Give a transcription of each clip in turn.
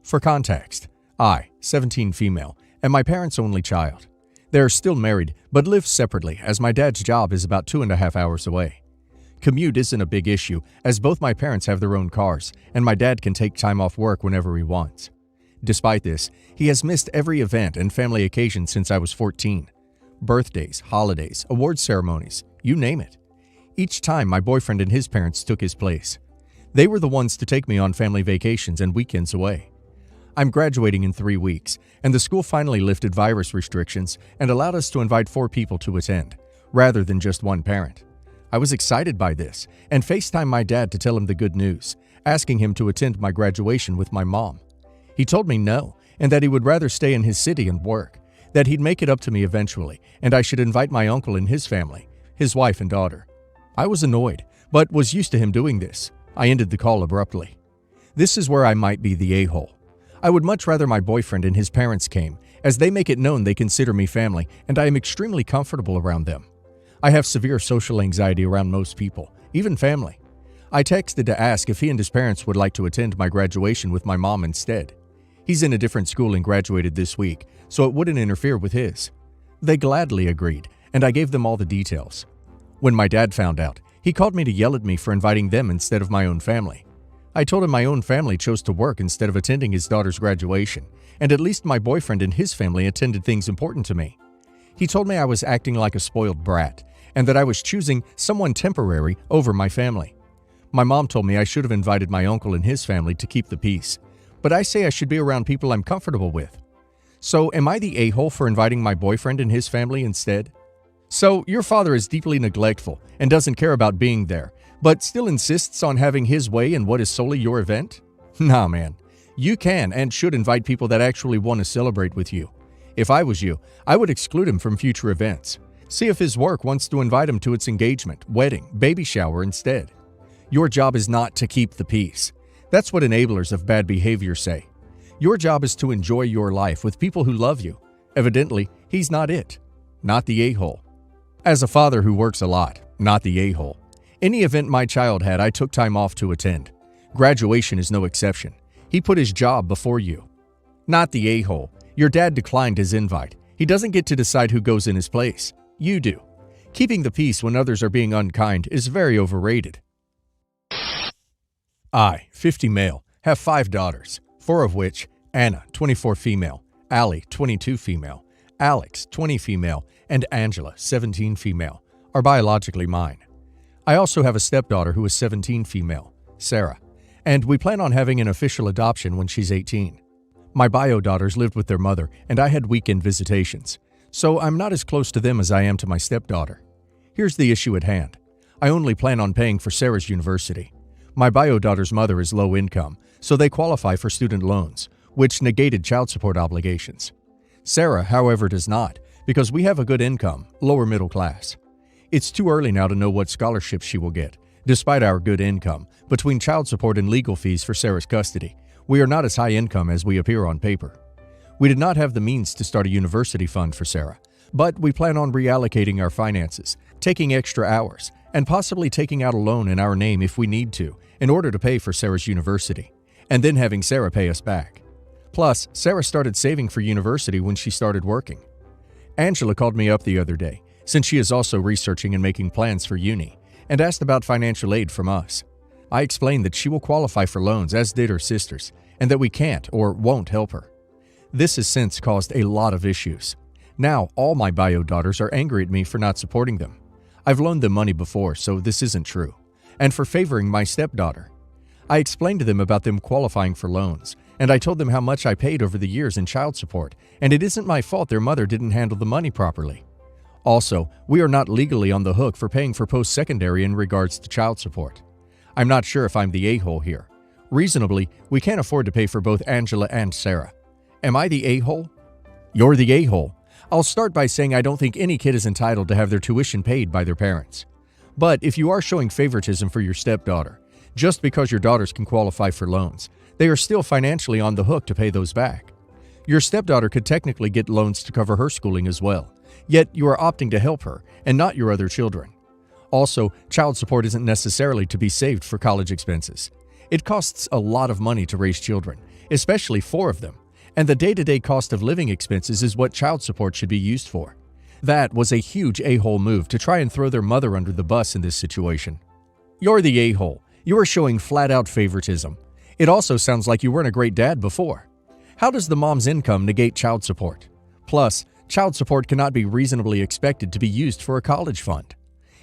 For context, I, 17 female, am my parents' only child. They are still married, but live separately as my dad's job is about 2.5 hours away. Commute isn't a big issue as both my parents have their own cars and my dad can take time off work whenever he wants. Despite this, he has missed every event and family occasion since I was 14. Birthdays, holidays, award ceremonies, you name it. Each time my boyfriend and his parents took his place. They were the ones to take me on family vacations and weekends away. I'm graduating in 3 weeks, and the school finally lifted virus restrictions and allowed us to invite 4 people to attend, rather than just one parent. I was excited by this and FaceTimed my dad to tell him the good news, asking him to attend my graduation with my mom. He told me no, and that he would rather stay in his city and work, that he'd make it up to me eventually, and I should invite my uncle and his family, his wife and daughter. I was annoyed, but was used to him doing this. I ended the call abruptly. This is where I might be the a-hole. I would much rather my boyfriend and his parents came, as they make it known they consider me family and I am extremely comfortable around them. I have severe social anxiety around most people, even family. I texted to ask if he and his parents would like to attend my graduation with my mom instead. He's in a different school and graduated this week, so it wouldn't interfere with his. They gladly agreed, and I gave them all the details. When my dad found out, he called me to yell at me for inviting them instead of my own family. I told him my own family chose to work instead of attending his daughter's graduation, and at least my boyfriend and his family attended things important to me. He told me I was acting like a spoiled brat, and that I was choosing someone temporary over my family. My mom told me I should have invited my uncle and his family to keep the peace, but I say I should be around people I'm comfortable with. So am I the a-hole for inviting my boyfriend and his family instead? So your father is deeply neglectful and doesn't care about being there, but still insists on having his way in what is solely your event? Nah, man. You can and should invite people that actually want to celebrate with you. If I was you, I would exclude him from future events. See if his work wants to invite him to its engagement, wedding, baby shower instead. Your job is not to keep the peace. That's what enablers of bad behavior say. Your job is to enjoy your life with people who love you. Evidently, he's not it. Not the a-hole. As a father who works a lot, not the a-hole. Any event my child had, I took time off to attend. Graduation is no exception. He put his job before you. Not the a-hole. Your dad declined his invite. He doesn't get to decide who goes in his place. You do. Keeping the peace when others are being unkind is very overrated. I, 50 male, have 5 daughters, 4 of which, Anna, 24 female, Allie, 22 female, Alex, 20 female, and Angela, 17 female, are biologically mine. I also have a stepdaughter who is 17 female, Sarah, and we plan on having an official adoption when she's 18. My bio daughters lived with their mother, and I had weekend visitations, so I'm not as close to them as I am to my stepdaughter. Here's the issue at hand. I only plan on paying for Sarah's university. My bio daughter's mother is low income, so they qualify for student loans, which negated child support obligations. Sarah, however, does not, because we have a good income, lower middle class. It's too early now to know what scholarships she will get. Despite our good income, between child support and legal fees for Sarah's custody, we are not as high income as we appear on paper. We did not have the means to start a university fund for Sarah, but we plan on reallocating our finances, taking extra hours, and possibly taking out a loan in our name if we need to, in order to pay for Sarah's university, and then having Sarah pay us back. Plus, Sarah started saving for university when she started working. Angela called me up the other day, since she is also researching and making plans for uni, and asked about financial aid from us. I explained that she will qualify for loans, as did her sisters, and that we can't or won't help her. This has since caused a lot of issues. Now, all my bio daughters are angry at me for not supporting them. I've loaned them money before, so this isn't true, and for favoring my stepdaughter. I explained to them about them qualifying for loans, and I told them how much I paid over the years in child support, and it isn't my fault their mother didn't handle the money properly. Also, we are not legally on the hook for paying for post-secondary in regards to child support. I'm not sure if I'm the a-hole here. Reasonably, we can't afford to pay for both Angela and Sarah. Am I the a-hole? You're the a-hole. I'll start by saying I don't think any kid is entitled to have their tuition paid by their parents. But if you are showing favoritism for your stepdaughter, just because your daughters can qualify for loans, they are still financially on the hook to pay those back. Your stepdaughter could technically get loans to cover her schooling as well, yet you are opting to help her and not your other children. Also, child support isn't necessarily to be saved for college expenses. It costs a lot of money to raise children, especially 4 of them, and the day-to-day cost of living expenses is what child support should be used for. That was a huge a-hole move to try and throw their mother under the bus in this situation. You're the a-hole. You are showing flat-out favoritism. It also sounds like you weren't a great dad before. How does the mom's income negate child support? Plus, child support cannot be reasonably expected to be used for a college fund.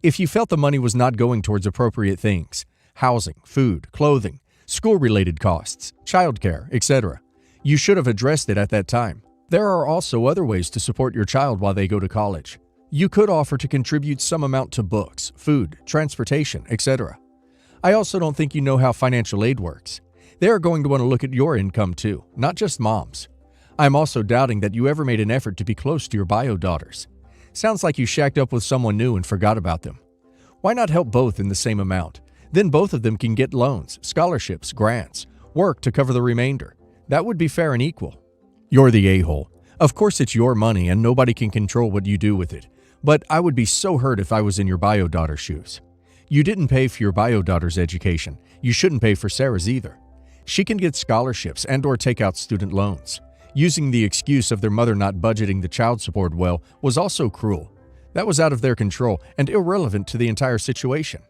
If you felt the money was not going towards appropriate things, housing, food, clothing, school-related costs, childcare, etc., you should have addressed it at that time. There are also other ways to support your child while they go to college. You could offer to contribute some amount to books, food, transportation, etc. I also don't think you know how financial aid works. They are going to want to look at your income too, not just mom's. I'm also doubting that you ever made an effort to be close to your bio daughters. Sounds like you shacked up with someone new and forgot about them. Why not help both in the same amount? Then both of them can get loans, scholarships, grants, work to cover the remainder. That would be fair and equal. You're the a-hole. Of course it's your money and nobody can control what you do with it. But I would be so hurt if I was in your bio daughter's shoes. You didn't pay for your bio daughter's education. You shouldn't pay for Sarah's either. She can get scholarships and/or take out student loans. Using the excuse of their mother not budgeting the child support well was also cruel. That was out of their control and irrelevant to the entire situation.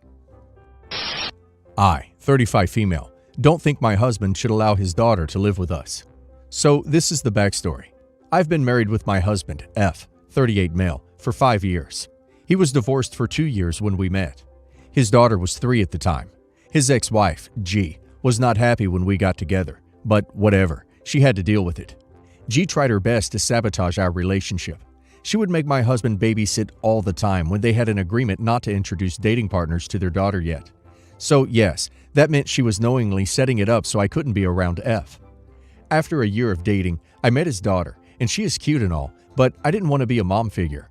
I, 35 female, don't think my husband should allow his daughter to live with us. So this is the backstory. I've been married with my husband, F, 38 male, for 5 years. He was divorced for 2 years when we met. His daughter was 3 at the time. His ex-wife, G, was not happy when we got together, but whatever, she had to deal with it. G tried her best to sabotage our relationship. She would make my husband babysit all the time when they had an agreement not to introduce dating partners to their daughter yet. So yes, that meant she was knowingly setting it up so I couldn't be around F. After a year of dating, I met his daughter, and she is cute and all, but I didn't want to be a mom figure.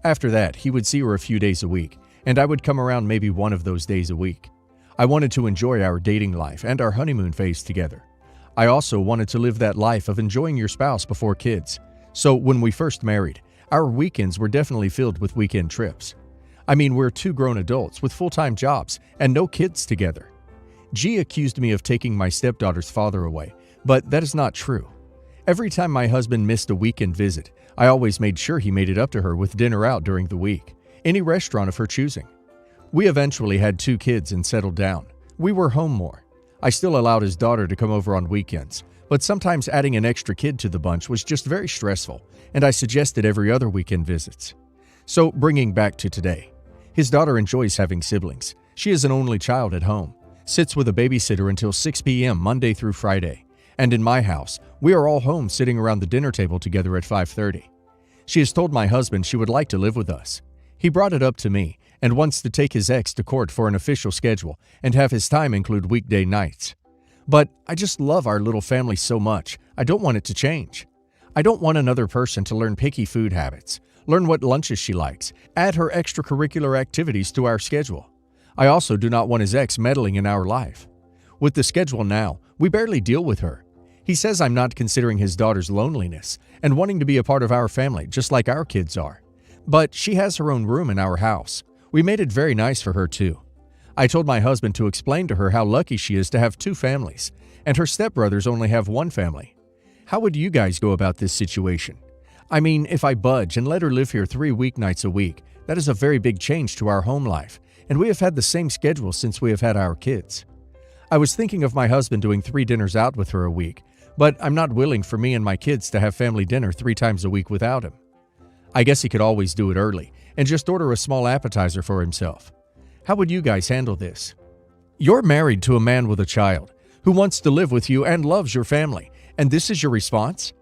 After that, he would see her a few days a week, and I would come around maybe one of those days a week. I wanted to enjoy our dating life and our honeymoon phase together. I also wanted to live that life of enjoying your spouse before kids. So when we first married, our weekends were definitely filled with weekend trips. I mean, we're 2 grown adults with full-time jobs and no kids together. G accused me of taking my stepdaughter's father away, but that is not true. Every time my husband missed a weekend visit, I always made sure he made it up to her with dinner out during the week, any restaurant of her choosing. We eventually had 2 kids and settled down. We were home more. I still allowed his daughter to come over on weekends, but sometimes adding an extra kid to the bunch was just very stressful, and I suggested every other weekend visits. So bringing back to today, his daughter enjoys having siblings. She is an only child at home, sits with a babysitter until 6 p.m. Monday through Friday, and in my house, we are all home sitting around the dinner table together at 5:30. She has told my husband she would like to live with us. He brought it up to me and wants to take his ex to court for an official schedule and have his time include weekday nights. But I just love our little family so much, I don't want it to change. I don't want another person to learn picky food habits, learn what lunches she likes, add her extracurricular activities to our schedule. I also do not want his ex meddling in our life. With the schedule now, we barely deal with her. He says I'm not considering his daughter's loneliness and wanting to be a part of our family just like our kids are. But she has her own room in our house. We made it very nice for her too. I told my husband to explain to her how lucky she is to have 2 families, and her stepbrothers only have 1 family. How would you guys go about this situation? I mean, if I budge and let her live here 3 weeknights a week, that is a very big change to our home life, and we have had the same schedule since we have had our kids. I was thinking of my husband doing 3 dinners out with her a week, but I'm not willing for me and my kids to have family dinner 3 times a week without him. I guess he could always do it early and just order a small appetizer for himself. How would you guys handle this? You're married to a man with a child who wants to live with you and loves your family, and this is your response?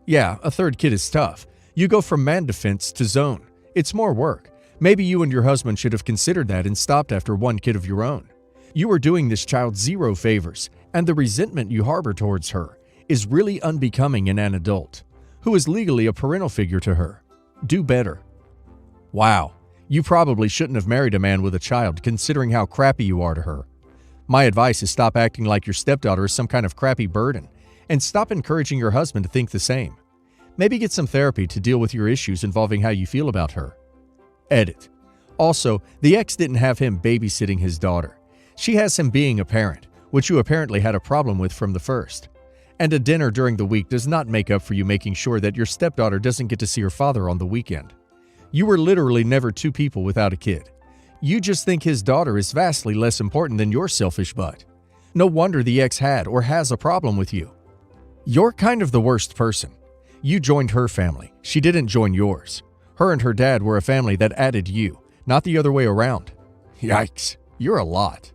Yeah, a 3rd kid is tough. You go from man defense to zone. It's more work. Maybe you and your husband should have considered that and stopped after 1 kid of your own. You are doing this child 0 favors, and the resentment you harbor towards her is really unbecoming in an adult who is legally a parental figure to her. Do better. Wow, you probably shouldn't have married a man with a child considering how crappy you are to her. My advice is stop acting like your stepdaughter is some kind of crappy burden and stop encouraging your husband to think the same. Maybe get some therapy to deal with your issues involving how you feel about her. Edit. Also, the ex didn't have him babysitting his daughter. She has him being a parent, which you apparently had a problem with from the first. And a dinner during the week does not make up for you making sure that your stepdaughter doesn't get to see her father on the weekend. You were literally never two people without a kid. You just think his daughter is vastly less important than your selfish butt. No wonder the ex had or has a problem with you. You're kind of the worst person. You joined her family. She didn't join yours. Her and her dad were a family that added you, not the other way around. Yikes, you're a lot.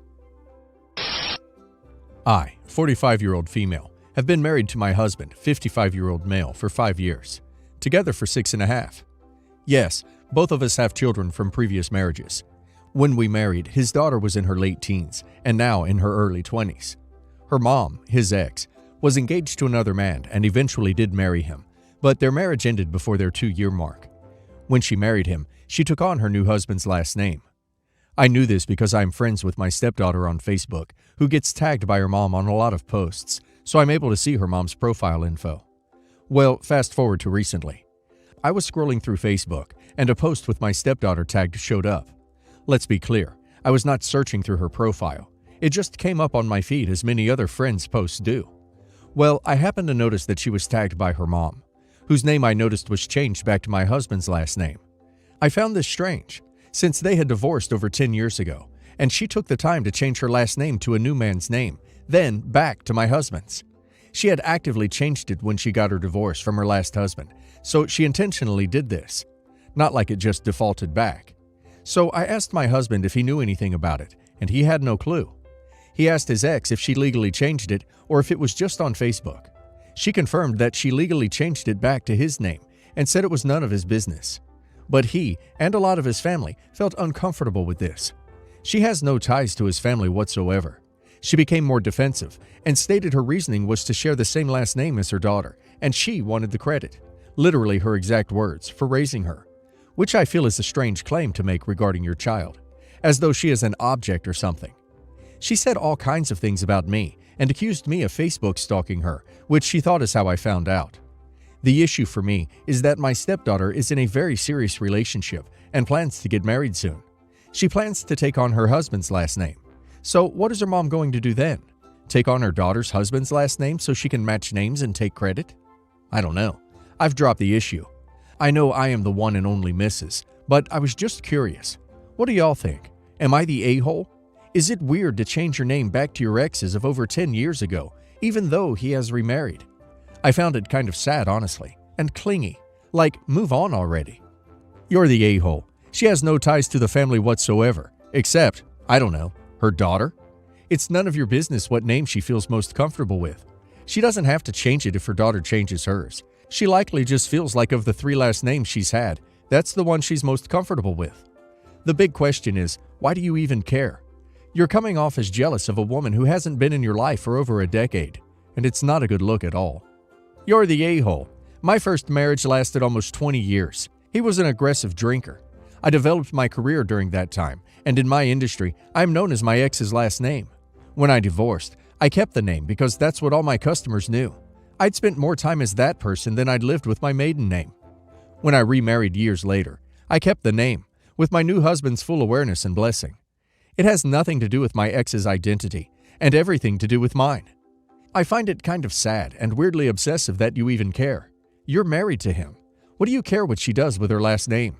I, 45-year-old female, have been married to my husband, 55-year-old male, for 5 years. Together for 6.5. Yes, both of us have children from previous marriages. When we married, his daughter was in her late teens and now in her early 20s. Her mom, his ex, was engaged to another man and eventually did marry him, but their marriage ended before their 2-year mark. When she married him, she took on her new husband's last name. I knew this because I'm friends with my stepdaughter on Facebook, who gets tagged by her mom on a lot of posts, so I'm able to see her mom's profile info. Well, fast forward to recently. I was scrolling through Facebook, and a post with my stepdaughter tagged showed up. Let's be clear, I was not searching through her profile. It just came up on my feed as many other friends' posts do. Well, I happened to notice that she was tagged by her mom, whose name I noticed was changed back to my husband's last name. I found this strange, since they had divorced over 10 years ago, and she took the time to change her last name to a new man's name, then back to my husband's. She had actively changed it when she got her divorce from her last husband, so she intentionally did this. Not like it just defaulted back. So I asked my husband if he knew anything about it, and he had no clue. He asked his ex if she legally changed it or if it was just on Facebook. She confirmed that she legally changed it back to his name and said it was none of his business. But he and a lot of his family felt uncomfortable with this. She has no ties to his family whatsoever. She became more defensive and stated her reasoning was to share the same last name as her daughter, and she wanted the credit, literally her exact words, for raising her, which I feel is a strange claim to make regarding your child, as though she is an object or something. She said all kinds of things about me and accused me of Facebook stalking her, which she thought is how I found out. The issue for me is that my stepdaughter is in a very serious relationship and plans to get married soon. She plans to take on her husband's last name. So what is her mom going to do then? Take on her daughter's husband's last name so she can match names and take credit? I don't know. I've dropped the issue. I know I am the one and only Mrs., but I was just curious. What do y'all think? Am I the a-hole? Is it weird to change your name back to your ex's of over 10 years ago, even though he has remarried? I found it kind of sad, honestly, and clingy. Like, move on already. You're the a-hole. She has no ties to the family whatsoever, except, I don't know, her daughter? It's none of your business what name she feels most comfortable with. She doesn't have to change it if her daughter changes hers. She likely just feels like of the 3 last names she's had, that's the one she's most comfortable with. The big question is, why do you even care? You're coming off as jealous of a woman who hasn't been in your life for over a decade, and it's not a good look at all. You're the a-hole. My first marriage lasted almost 20 years. He was an aggressive drinker. I developed my career during that time, and in my industry, I'm known as my ex's last name. When I divorced, I kept the name because that's what all my customers knew. I'd spent more time as that person than I'd lived with my maiden name. When I remarried years later, I kept the name, with my new husband's full awareness and blessing. It has nothing to do with my ex's identity, and everything to do with mine. I find it kind of sad and weirdly obsessive that you even care. You're married to him. What do you care what she does with her last name?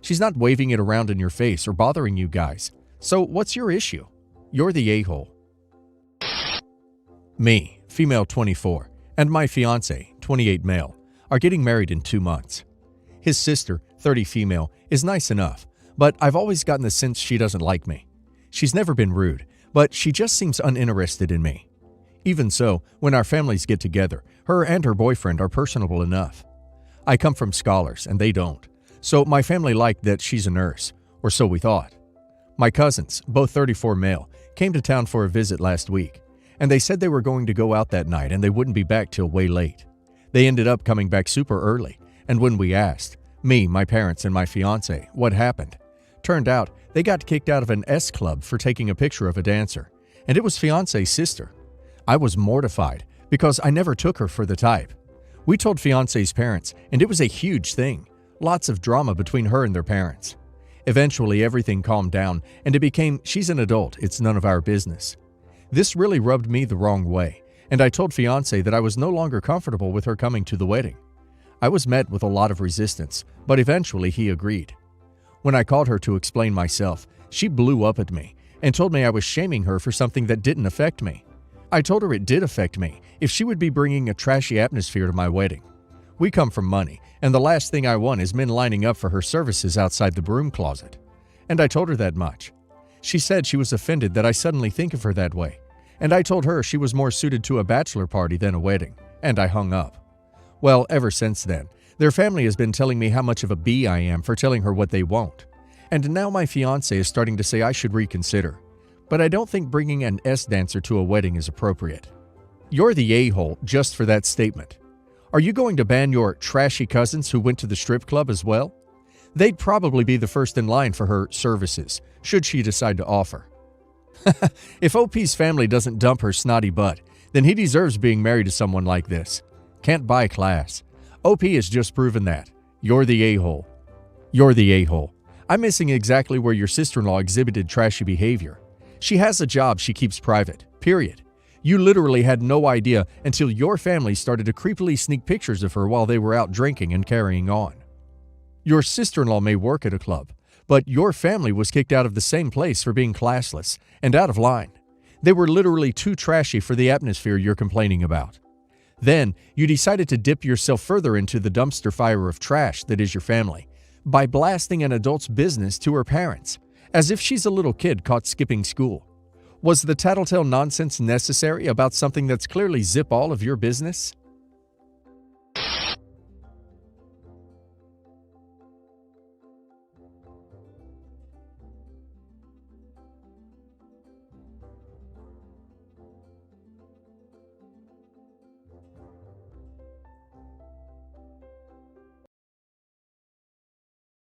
She's not waving it around in your face or bothering you guys. So what's your issue? You're the a-hole. Me, female 24, and my fiancé, 28 male, are getting married in 2 months. His sister, 30 female, is nice enough, but I've always gotten the sense she doesn't like me. She's never been rude, but she just seems uninterested in me. Even so, when our families get together, her and her boyfriend are personable enough. I come from scholars, and they don't, so my family liked that she's a nurse, or so we thought. My cousins, both 34 male, came to town for a visit last week, and they said they were going to go out that night and they wouldn't be back till way late. They ended up coming back super early, and when we asked, me, my parents, and my fiancé, what happened, turned out they got kicked out of an S club for taking a picture of a dancer, and it was fiancé's sister. I was mortified because I never took her for the type. We told fiancé's parents, and it was a huge thing. Lots of drama between her and their parents. Eventually, everything calmed down, and it became, she's an adult, it's none of our business. This really rubbed me the wrong way, and I told fiance that I was no longer comfortable with her coming to the wedding. I was met with a lot of resistance, but eventually he agreed. When I called her to explain myself, she blew up at me and told me I was shaming her for something that didn't affect me. I told her it did affect me if she would be bringing a trashy atmosphere to my wedding. We come from money, and the last thing I want is men lining up for her services outside the broom closet. And I told her that much. She said she was offended that I suddenly think of her that way, and I told her she was more suited to a bachelor party than a wedding, and I hung up. Well, ever since then, their family has been telling me how much of a bee I am for telling her what they won't. And now my fiancé is starting to say I should reconsider. But I don't think bringing an S-dancer to a wedding is appropriate. You're the a-hole just for that statement. Are you going to ban your trashy cousins who went to the strip club as well? They'd probably be the first in line for her services, should she decide to offer. If OP's family doesn't dump her snotty butt, then he deserves being married to someone like this. Can't buy class. OP has just proven that. You're the a-hole. You're the a-hole. I'm missing exactly where your sister-in-law exhibited trashy behavior. She has a job she keeps private, period. You literally had no idea until your family started to creepily sneak pictures of her while they were out drinking and carrying on. Your sister-in-law may work at a club, but your family was kicked out of the same place for being classless and out of line. They were literally too trashy for the atmosphere you're complaining about. Then, you decided to dip yourself further into the dumpster fire of trash that is your family by blasting an adult's business to her parents, as if she's a little kid caught skipping school. Was the tattletale nonsense necessary about something that's clearly zip all of your business?